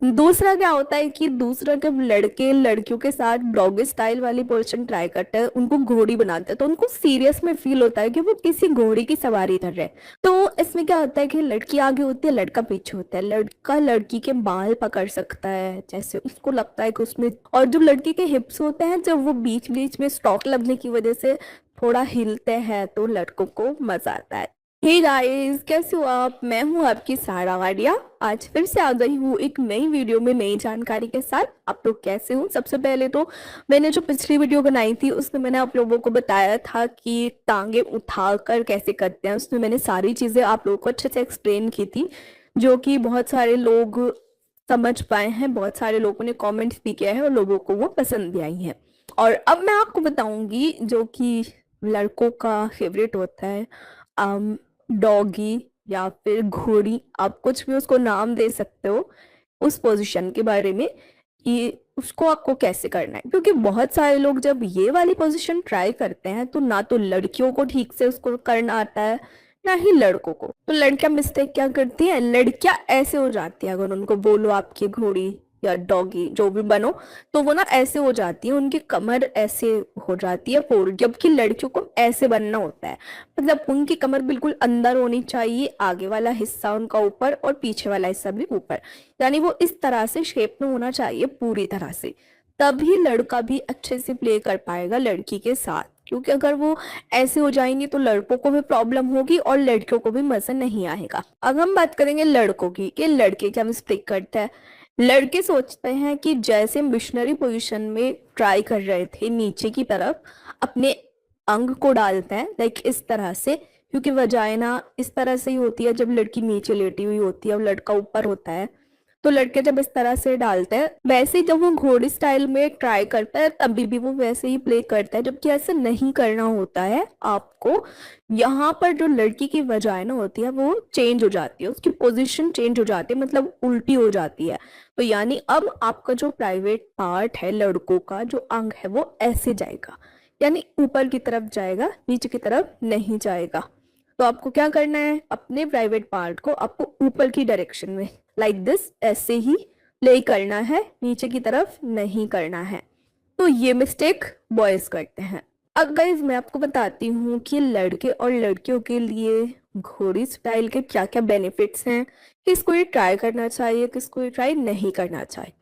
दूसरा क्या होता है कि दूसरा जब लड़के लड़कियों के साथ डॉगी स्टाइल वाली पोजीशन ट्राई करते हैं, उनको घोड़ी बनाते हैं, तो उनको सीरियस में फील होता है कि वो किसी घोड़ी की सवारी कर रहे हैं। तो इसमें क्या होता है कि लड़की आगे होती है, लड़का पीछे होता है। लड़का लड़की के बाल पकड़ सकता है जैसे उसको लगता है कि उसमें, और जो लड़की के हिप्स होते हैं जब वो बीच बीच में स्टॉक लगने की वजह से थोड़ा हिलते हैं तो लड़कों को मजा आता है। हे गाइस, कैसे हो आप? मैं हूँ आपकी सारा वाडिया। आज फिर से आ गई हूँ एक नई वीडियो में नई जानकारी के साथ। आप लोग कैसे हो? सबसे पहले तो मैंने जो पिछली वीडियो बनाई थी उसमें मैंने आप लोगों को बताया था कि टांगे उठाकर कैसे करते हैं। उसमें मैंने सारी चीजें आप लोगों को अच्छे से एक्सप्लेन की थी, जो कि बहुत सारे लोग समझ पाए हैं, बहुत सारे लोगों ने कॉमेंट्स भी किया है और लोगों को वो पसंद भी आई है। और अब मैं आपको बताऊंगी जो कि लड़कों का फेवरेट होता है, डॉगी या फिर घोड़ी, आप कुछ भी उसको नाम दे सकते हो, उस पोजीशन के बारे में कि उसको आपको कैसे करना है। क्योंकि बहुत सारे लोग जब ये वाली पोजीशन ट्राई करते हैं तो ना तो लड़कियों को ठीक से उसको करना आता है, ना ही लड़कों को। तो लड़कियां मिस्टेक क्या करती हैं, लड़कियां ऐसे हो जाती है, अगर उनको बोलो आपकी घोड़ी या डॉगी जो भी बनो, तो वो ना ऐसे हो जाती है, उनकी कमर ऐसे हो जाती है फोल्ड, जबकि लड़कियों को ऐसे बनना होता है। मतलब उनकी कमर बिल्कुल अंदर होनी चाहिए, आगे वाला हिस्सा उनका ऊपर और पीछे वाला हिस्सा भी ऊपर, यानी वो इस तरह से शेप में होना चाहिए पूरी तरह से। तभी लड़का भी अच्छे से प्ले कर पाएगा लड़की के साथ। क्योंकि अगर वो ऐसे हो जाएंगे तो लड़कों को भी प्रॉब्लम होगी और लड़कियों को भी मजा नहीं आएगा। अब हम बात करेंगे लड़कों की कि लड़के क्या मिस्टेक करते हैं। लड़के सोचते हैं कि जैसे मिशनरी पोजीशन में ट्राई कर रहे थे नीचे की तरफ अपने अंग को डालते हैं, लाइक इस तरह से, क्योंकि वजाइना इस तरह से ही होती है जब लड़की नीचे लेटी हुई होती है और लड़का ऊपर होता है। तो लड़के जब इस तरह से डालते हैं, वैसे ही जब वो घोड़ी स्टाइल में ट्राई करता है तभी भी वो वैसे ही प्ले करता है, जबकि ऐसे नहीं करना होता है आपको। यहाँ पर जो लड़की की वजाइना होती है वो चेंज हो जाती है, उसकी पोजीशन चेंज हो जाती है, मतलब उल्टी हो जाती है। तो यानी अब आपका जो प्राइवेट पार्ट है लड़कों का, जो अंग है, वो ऐसे जाएगा, यानी ऊपर की तरफ जाएगा, नीचे की तरफ नहीं जाएगा। तो आपको क्या करना है, अपने प्राइवेट पार्ट को आपको ऊपर की डायरेक्शन में, लाइक दिस, ऐसे ही प्ले करना है, नीचे की तरफ नहीं करना है। तो ये मिस्टेक बॉयज करते हैं। अब गाइज मैं आपको बताती हूँ कि लड़के और लड़कियों के लिए घोड़ी स्टाइल के क्या क्या बेनिफिट्स हैं, किसको ये ट्राई करना चाहिए, किसको ये ट्राई नहीं करना चाहिए।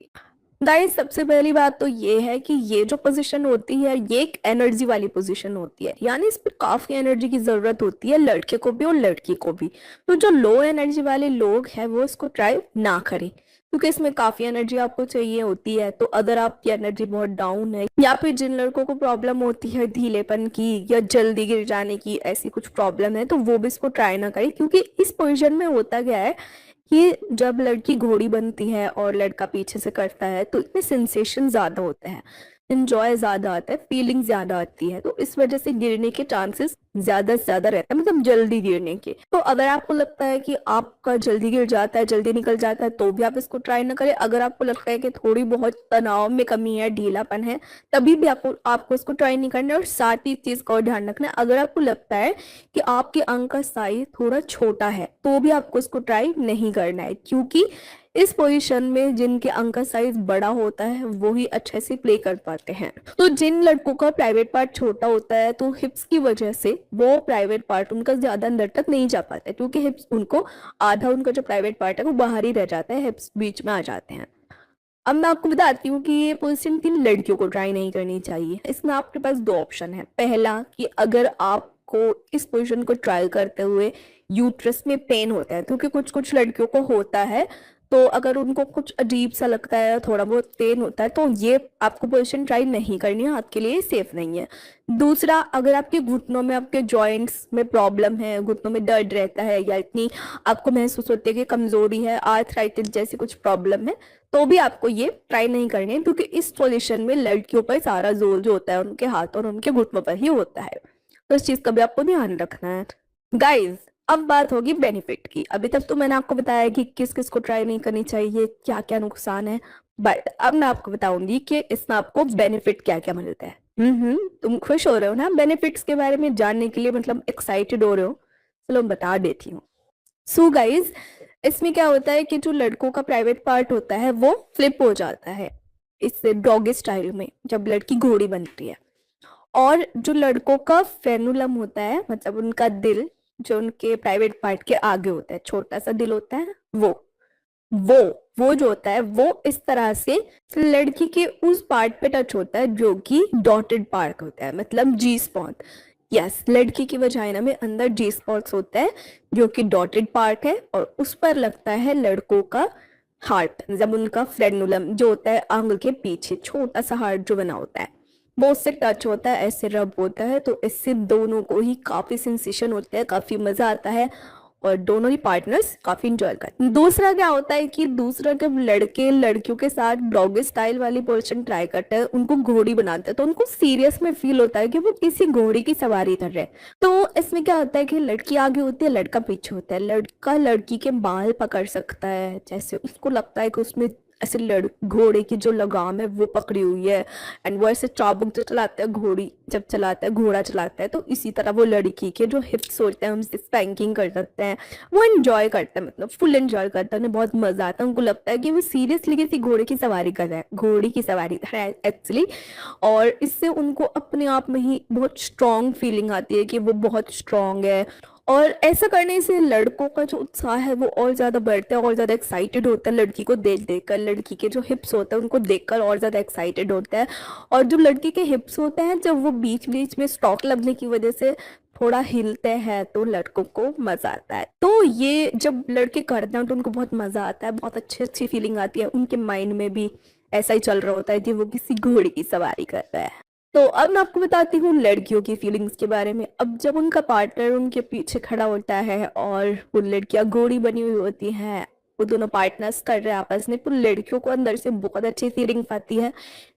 गाइस सबसे पहली बात तो ये है कि ये जो पोजीशन होती है ये एक एनर्जी वाली पोजीशन होती है, यानी इस पर काफी एनर्जी की जरूरत होती है लड़के को भी और लड़की को भी। तो जो लो एनर्जी वाले लोग हैं वो इसको ट्राई ना करें, क्योंकि इसमें काफी एनर्जी आपको चाहिए होती है। तो अगर आपकी एनर्जी बहुत डाउन है, या फिर जिन लड़कों को प्रॉब्लम होती है ढीलेपन की या जल्दी गिर जाने की, ऐसी कुछ प्रॉब्लम है, तो वो भी इसको ट्राई ना करें। क्योंकि इस पोजिशन में होता क्या है कि जब लड़की घोड़ी बनती है और लड़का पीछे से करता है तो इसमें सेंसेशन ज्यादा होते हैं, इंजॉय ज्यादा आता है, फीलिंग ज्यादा आती है, तो इस वजह से गिरने के चांसेस ज्यादा से ज्यादा रहता है, मतलब जल्दी गिरने के। तो अगर आपको लगता है कि आपका जल्दी गिर जाता है, जल्दी निकल जाता है, तो भी आप इसको ट्राई ना करें। अगर आपको लगता है कि थोड़ी बहुत तनाव में कमी है, ढीलापन है, तभी भी आपको आपको इसको ट्राई नहीं करना है। और साथ ही इस चीज का और ध्यान रखना है, अगर आपको लगता है कि आपके अंग का साइज थोड़ा छोटा है, तो भी आपको इसको ट्राई नहीं करना है। क्योंकि इस पोजीशन में जिनके अंग का साइज बड़ा होता है वो ही अच्छे से प्ले कर पाते हैं। तो जिन लड़कों का प्राइवेट पार्ट छोटा होता है तो हिप्स की वजह से वो प्राइवेट पार्ट उनका ज्यादा अंदर तक नहीं जा पाता है, क्योंकि हिप्स उनको, आधा उनका जो प्राइवेट पार्ट है वो बाहर ही रह जाता है, हिप्स बीच में आ जाते हैं। अब मैं आपको बताती हूँ कि ये पोजीशन किन लड़कियों को ट्राई नहीं करनी चाहिए। इसमें आपके पास दो ऑप्शन है। पहला कि अगर आपको इस पोजीशन को ट्राई करते हुए यूट्रस में पेन होता है, क्योंकि कुछ कुछ लड़कियों को होता है, तो अगर उनको कुछ अजीब सा लगता है, थोड़ा बहुत पेन होता है, तो ये आपको पोजीशन ट्राई नहीं करनी है, आपके लिए सेफ नहीं है। दूसरा, अगर आपके घुटनों में, आपके जॉइंट्स में प्रॉब्लम है, घुटनों में दर्द रहता है, या इतनी आपको महसूस होती है कि कमजोरी है, आर्थराइटिस जैसी कुछ प्रॉब्लम है, तो भी आपको ये ट्राई नहीं करनी है। क्योंकि इस पोजीशन में लड़कियों पर सारा जोर जो होता है उनके हाथ और उनके घुटनों पर ही होता है, तो इस चीज का भी आपको ध्यान रखना है। गाइज अब बात होगी बेनिफिट की। अभी तक तो मैंने आपको बताया कि किस किस को ट्राई नहीं करनी चाहिए, क्या क्या नुकसान है, बट अब मैं आपको बताऊंगी कि इसमें आपको बेनिफिट क्या क्या मिलता है। तुम खुश हो रहे हो ना बेनिफिट्स के बारे में जानने के लिए, मतलब एक्साइटेड हो रहे हो? चलो बता देती हूँ। सो गाइज, इसमें क्या होता है कि जो लड़कों का प्राइवेट पार्ट होता है वो फ्लिप हो जाता है इससे डॉगी स्टाइल में जब लड़की घोड़ी बनती है। और जो लड़कों का फेनुलम होता है मतलब उनका दिल, जो उनके प्राइवेट पार्ट के आगे होता है, छोटा सा दिल होता है, वो वो जो होता है वो इस तरह से लड़की के उस पार्ट पे टच होता है जो कि डॉटेड पार्ट होता है, मतलब जी स्पॉट। यस, लड़की की वजाइना में अंदर जी स्पॉट्स होता है जो कि डॉटेड पार्ट है, और उस पर लगता है लड़कों का हार्ट, जब उनका फ्रेनुलम जो होता है आंगल के पीछे छोटा सा हार्ट जो बना होता है वो उससे टच होता है, ऐसे रब होता है, तो इससे दोनों को ही काफी सेंसेशन होता है, काफी मजा आता है और दोनों ही पार्टनर्स काफी इंजॉय करते हैं। दूसरा क्या होता है कि दूसरा जब लड़के लड़कियों के साथ डॉगी स्टाइल वाली पोजीशन ट्राई करते हैं, उनको घोड़ी बनाते हैं, तो उनको सीरियस में फील होता है कि वो किसी घोड़ी की सवारी कर रहे हैं। तो इसमें क्या होता है कि लड़की आगे होती है, लड़का पीछे होता है, लड़का लड़की के बाल पकड़ सकता है, जैसे उसको लगता है कि उसमें ऐसे घोड़े की जो लगाम है वो पकड़ी हुई है, एंड वो ऐसे चाबुक जो चलाता है घोड़ी जब चलाता है घोड़ा चलाता है, तो इसी तरह वो लड़की के जो हिप्स होते हैं हम स्पैंकिंग कर सकते हैं, वो एंजॉय करता है, मतलब फुल एंजॉय करता है, उन्हें बहुत मजा आता है, उनको लगता है कि वो सीरियसली किसी घोड़े की सवारी कर रहा है, घोड़ी की सवारी है एक्चुअली। और इससे उनको अपने आप में ही बहुत स्ट्रांग फीलिंग आती है कि वो बहुत स्ट्रांग है, और ऐसा करने से लड़कों का जो उत्साह है वो और ज्यादा बढ़ता है, और ज्यादा एक्साइटेड होता है लड़की को देख देख कर, लड़की के जो हिप्स होते हैं उनको देखकर और ज्यादा एक्साइटेड होता है। और जो लड़की के हिप्स होते हैं जब वो बीच बीच में स्टॉक लगने की वजह से थोड़ा हिलते हैं तो लड़कों को मजा आता है। तो ये जब लड़के करते हैं तो उनको बहुत मजा आता है, बहुत अच्छी अच्छी फीलिंग आती है, उनके माइंड में भी ऐसा ही चल रहा होता है कि वो किसी घोड़े की सवारी कर रहा है। तो अब मैं आपको बताती हूँ लड़कियों की फीलिंग्स के बारे में। अब जब उनका पार्टनर उनके पीछे खड़ा होता है और वो लड़कियां घोड़ी बनी हुई होती हैं, वो दोनों पार्टनर्स कर रहे हैं आपस में, तो लड़कियों को अंदर से बहुत अच्छी फीलिंग आती है।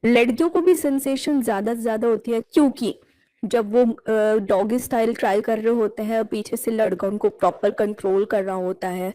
लड़कियों को भी सेंसेशन ज्यादा से ज्यादा होती है, क्योंकि जब वो डॉगी स्टाइल ट्राई कर रहे होते हैं, पीछे से लड़का उनको प्रॉपर कंट्रोल कर रहा होता है,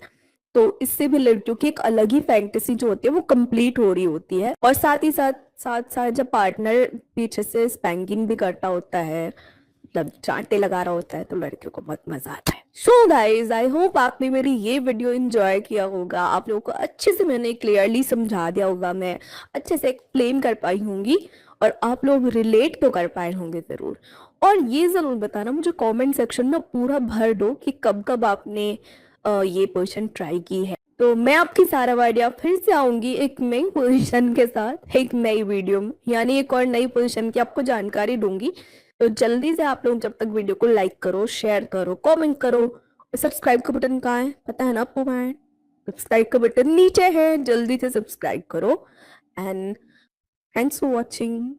तो इससे भी लड़कियों की एक अलग ही फैंटेसी जो होती है वो कंप्लीट हो रही होती है। और साथ ही साथ जब पार्टनर पीछे से स्पैंकिंग भी करता होता है, मतलब चांटे लगा रहा होता है, तो लड़कियों को बहुत मजा आता है। सो गाइज, आई होप आपने मेरी ये वीडियो एंजॉय किया होगा, आप लोगों को अच्छे से मैंने क्लियरली समझा दिया होगा, मैं अच्छे से एक्सप्लेन कर पाई होंगी, और आप लोग रिलेट तो कर पाए होंगे जरूर। और ये जरूर बताना मुझे कमेंट सेक्शन में पूरा भर दो कि कब कब आपने ये पोजीशन ट्राई की है। तो मैं आपकी सारा आइडिया फिर से आऊंगी एक नई पोजीशन के साथ एक नई वीडियो में, यानी एक और नई पोजीशन की आपको जानकारी दूंगी। तो जल्दी से आप लोग जब तक वीडियो को लाइक करो, शेयर करो, कमेंट करो। सब्सक्राइब का बटन कहाँ है पता है ना आपको, कहाँ है? सब्सक्राइब का बटन नीचे है, जल्दी से सब्सक्राइब करो। And thanks for watching.